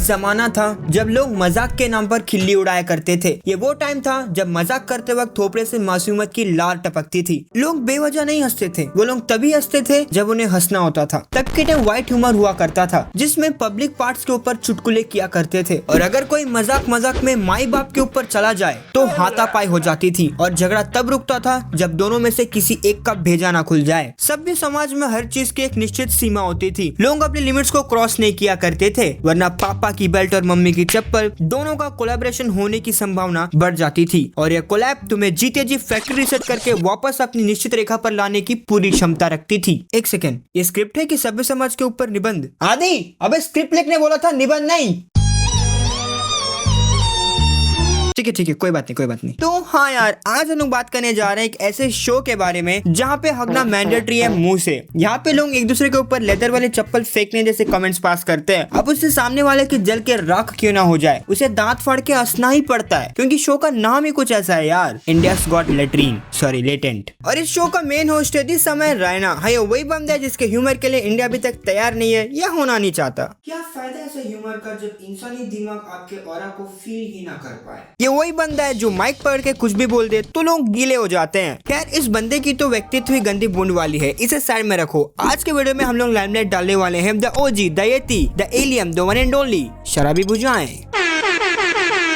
जमाना था जब लोग मजाक के नाम पर खिल्ली उड़ाया करते थे। ये वो टाइम था जब मजाक करते वक्त थोपड़े से मासूमियत की लार टपकती थी। लोग बेवजह नहीं हंसते थे, वो लोग तभी हंसते थे जब उन्हें हंसना होता था। तब के टाइम व्हाइट ह्यूमर हुआ करता था जिसमें पब्लिक पार्ट्स के ऊपर चुटकुले किया करते थे, और अगर कोई मजाक में माई बाप के ऊपर चला जाए तो हाथापाई हो जाती थी और झगड़ा तब रुकता था जब दोनों में से किसी एक का भेजा ना खुल जाए। सभ्य समाज में हर चीज की एक निश्चित सीमा होती थी। लोग अपने लिमिट्स को क्रॉस नहीं किया करते थे, वरना पापा की बेल्ट और मम्मी की चप्पल दोनों का कोलैबोरेशन होने की संभावना बढ़ जाती थी, और यह कोलैब तुम्हें जीते जी फैक्ट्री रिसेट करके वापस अपनी निश्चित रेखा पर लाने की पूरी क्षमता रखती थी। एक सेकेंड, ये स्क्रिप्ट है कि सभ्य समाज के ऊपर निबंध? आदि, अबे स्क्रिप्ट लिखने बोला था, निबंध नहीं। ठीक है, कोई बात नहीं। तो हाँ यार, आज हम लोग बात करने जा रहे हैं एक ऐसे शो के बारे में जहाँ पे हगना मैंडेटरी है मुंह से। यहाँ पे लोग एक दूसरे के ऊपर लेदर वाले चप्पल फेंकने जैसे कमेंट्स पास करते हैं। अब उससे सामने वाले की जल के राख क्यों ना हो जाए, उसे दांत फाड़ के हंसना ही पड़ता है, क्योंकि शो का नाम ही कुछ ऐसा है यार, इंडियाज गॉट लेटेंट। और इस शो का मेन होस्ट है इस समय रायना। हाय, वही बंदा है जिसके ह्यूमर के लिए इंडिया अभी तक तैयार नहीं है या होना नहीं चाहता। क्या फायदा ऐसे ह्यूमर का जब इंसानी दिमाग आपके ऑरा को फील ही ना कर पाए। ये वही बंदा है जो माइक पकड़ के कुछ भी बोल दे तो लोग गीले हो जाते हैं। खैर, इस बंदे की तो व्यक्तित्व ही गंदी बूंद वाली है, इसे साइड में रखो। आज के वीडियो में हम लोग लाइमलाइट डालने वाले हैं the OG, the yeti, the alien, the one and only शराबी बुझाएं।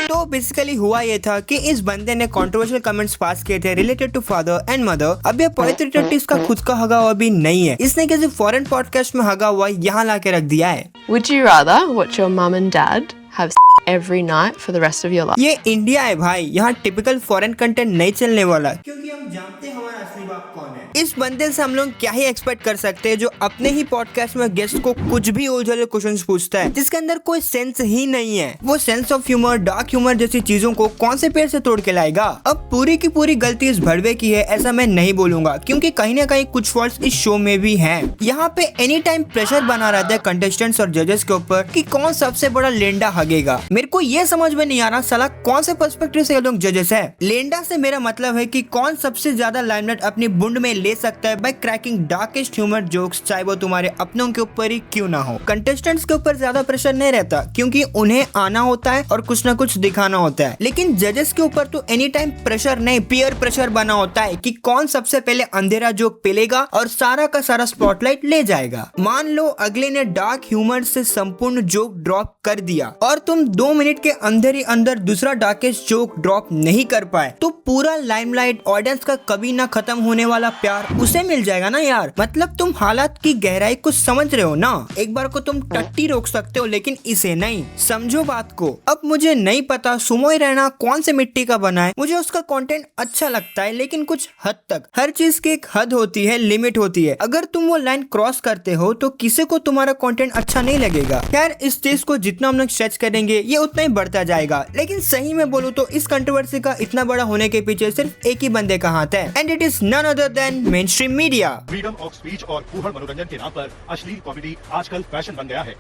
तो बेसिकली हुआ ये था कि इस बंदे ने कंट्रोवर्शियल कमेंट्स पास किए थे related to father and mother. अब ये पोएट्री इसका खुद का हगा हुआ भी नहीं है, इसने किसी फॉरेन पॉडकास्ट में हगा हुआ यहाँ ला के रख दिया है। Would you rather watch your mum and dad have every night for the rest of your life? ये इंडिया है भाई, यहाँ टिपिकल फॉरेन कंटेंट नहीं चलने वाला, क्योंकि हम जानते हैं हमारा असली बाप कौन है। इस बंदे से हम लोग क्या ही एक्सपेक्ट कर सकते हैं जो अपने ही पॉडकास्ट में गेस्ट को कुछ भी उलझे क्वेश्चंस पूछता है जिसके अंदर कोई सेंस ही नहीं है। वो sense of humour, dark humour जैसी चीजों को कौन से पेड़ से तोड़ के लाएगा। अब पूरी की पूरी गलती इस भड़वे की है ऐसा मैं नहीं बोलूंगा, क्योंकि कहीं ना कहीं कुछ फॉल्ट्स इस शो में भी हैं। यहाँ पे एनी टाइम प्रेशर बना रहता है कंटेस्टेंट्स और जजेस के ऊपर कि कौन सबसे बड़ा लेंडा हगेगा। मेरे को ये समझ में नहीं आ रहा साला कौन से पर्सपेक्टिव से ये लोग जजेस है। लेंडा से मेरा मतलब है कि कौन सबसे ज्यादा लाइमलाइट अपनी बुंड में ले सकता है by cracking darkest humour jokes, चाहे वो तुम्हारे अपनों के ऊपर ही क्यों ना हो। कंटेस्टेंट्स के ऊपर ज्यादा प्रेशर नहीं रहता क्योंकि उन्हें आना होता है और कुछ ना कुछ दिखाना होता है, लेकिन जजेस के ऊपर तो एनी टाइम प्रेशर नहीं, पीयर प्रेशर बना होता है कि कौन सबसे पहले अंधेरा जोक पेलेगा और सारा का सारा स्पॉटलाइट ले जाएगा। मान लो अगले ने डार्क ह्यूमर से संपूर्ण जोक ड्रॉप कर दिया और तुम 2 मिनट के अंदर ही अंदर दूसरा डार्केस्ट जोक ड्रॉप नहीं कर पाए, तो पूरा लाइमलाइट ऑडियंस का कभी ना खत्म होने वाला प्यार उसे मिल जाएगा ना यार। मतलब तुम हालात की गहराई को समझ रहे हो ना। एक बार को तुम टट्टी रोक सकते हो लेकिन इसे नहीं, समझो बात को। अब मुझे नहीं पता सुमोई रैना कौन से मिट्टी का बना है, मुझे उसका कंटेंट अच्छा लगता है लेकिन कुछ हद तक। हर चीज की एक हद होती है, लिमिट होती है। अगर तुम वो लाइन क्रॉस करते हो तो किसी को तुम्हारा कंटेंट अच्छा नहीं लगेगा। खैर, इस चीज को जितना हम लोग स्ट्रेच करेंगे ये उतना ही बढ़ता जाएगा, लेकिन सही में बोलूं तो इस कंट्रोवर्सी का इतना बड़ा होने के पीछे सिर्फ एक ही बंदे का हाथ है, and it is none other than mainstream media. Freedom of speech और फूहड़ मनोरंजन के नाम पर अश्लील कॉमेडी आजकल फैशन बन गया है।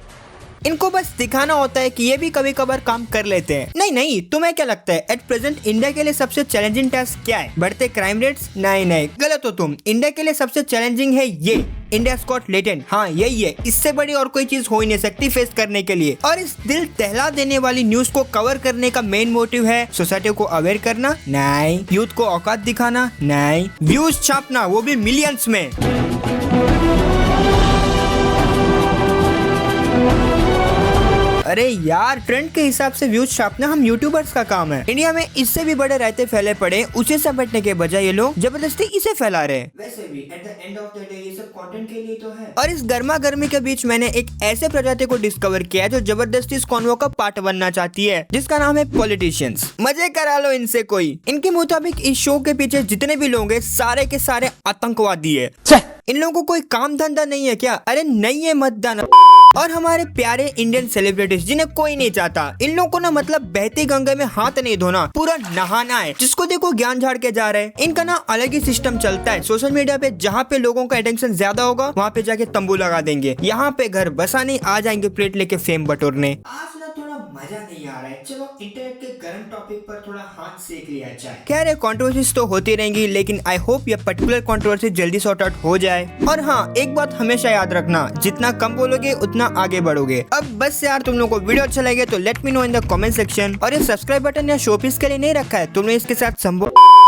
इनको बस दिखाना होता है कि ये भी कभी कभार काम कर लेते हैं। नहीं, तुम्हें क्या लगता है एट प्रेजेंट इंडिया के लिए सबसे चैलेंजिंग टास्क क्या है? बढ़ते क्राइम रेट्स? नहीं, गलत हो तुम। इंडिया के लिए सबसे चैलेंजिंग है ये इंडियाज गॉट लेटेंट। हाँ, यही है, इससे बड़ी और कोई चीज हो ही नहीं सकती फेस करने के लिए। और इस दिल दहला देने वाली न्यूज को कवर करने का मेन मोटिव है सोसाइटी को अवेयर करना? नहीं। यूथ को औकात दिखाना? नहीं। व्यूज छापना, वो भी मिलियंस में। अरे यार, ट्रेंड के हिसाब से व्यूज छापना हम यूट्यूबर्स का काम है। इंडिया में इससे भी बड़े रायते फैले पड़े, उसे समेटने के बजाय ये लोग जबरदस्ती इसे फैला रहे हैं। वैसे भी at the end of the day ये सब कंटेंट के लिए तो है। और इस गर्मा गर्मी के बीच मैंने एक ऐसे प्रजाति को डिस्कवर किया है जो जबरदस्ती इस कॉन्वो का पार्ट बनना चाहती है, जिसका नाम है पॉलिटिशियंस। मजे करा लो इनसे कोई। इनके मुताबिक इस शो के पीछे जितने भी लोग हैं सारे के सारे आतंकवादी है। इन लोगों को कोई काम धंधा नहीं है क्या? अरे नहीं है, मतदान। और हमारे प्यारे इंडियन सेलिब्रिटीज जिन्हें कोई नहीं चाहता, इन लोगों को ना मतलब बहती गंगा में हाथ नहीं धोना, पूरा नहाना है। जिसको देखो ज्ञान झाड़ के जा रहे हैं। इनका ना अलग ही सिस्टम चलता है सोशल मीडिया पे, जहाँ पे लोगों का अटेंशन ज्यादा होगा वहाँ पे जाके तंबू लगा देंगे, यहाँ पे घर बसाने आ जाएंगे प्लेट लेके फेम बटोरने। आज ना थोड़ा मजा नहीं आ रहा है, चलो इंटरनेट के गर्म टॉपिक पर थोड़ा हाथ सेक लिया जाए। खैर ये कंट्रोवर्सीज तो होती रहेंगी, लेकिन आई होप ये पर्टिकुलर कंट्रोवर्सी जल्दी सॉर्ट आउट हो जाए। और हाँ, एक बात हमेशा याद रखना, जितना कम बोलोगे उतना आगे बढ़ोगे। अब बस यार, तुम लोगों को वीडियो अच्छा लगे तो let me know in the comment section. और ये सब्सक्राइब बटन या शो पीस के लिए नहीं रखा है, तुमने इसके साथ संभव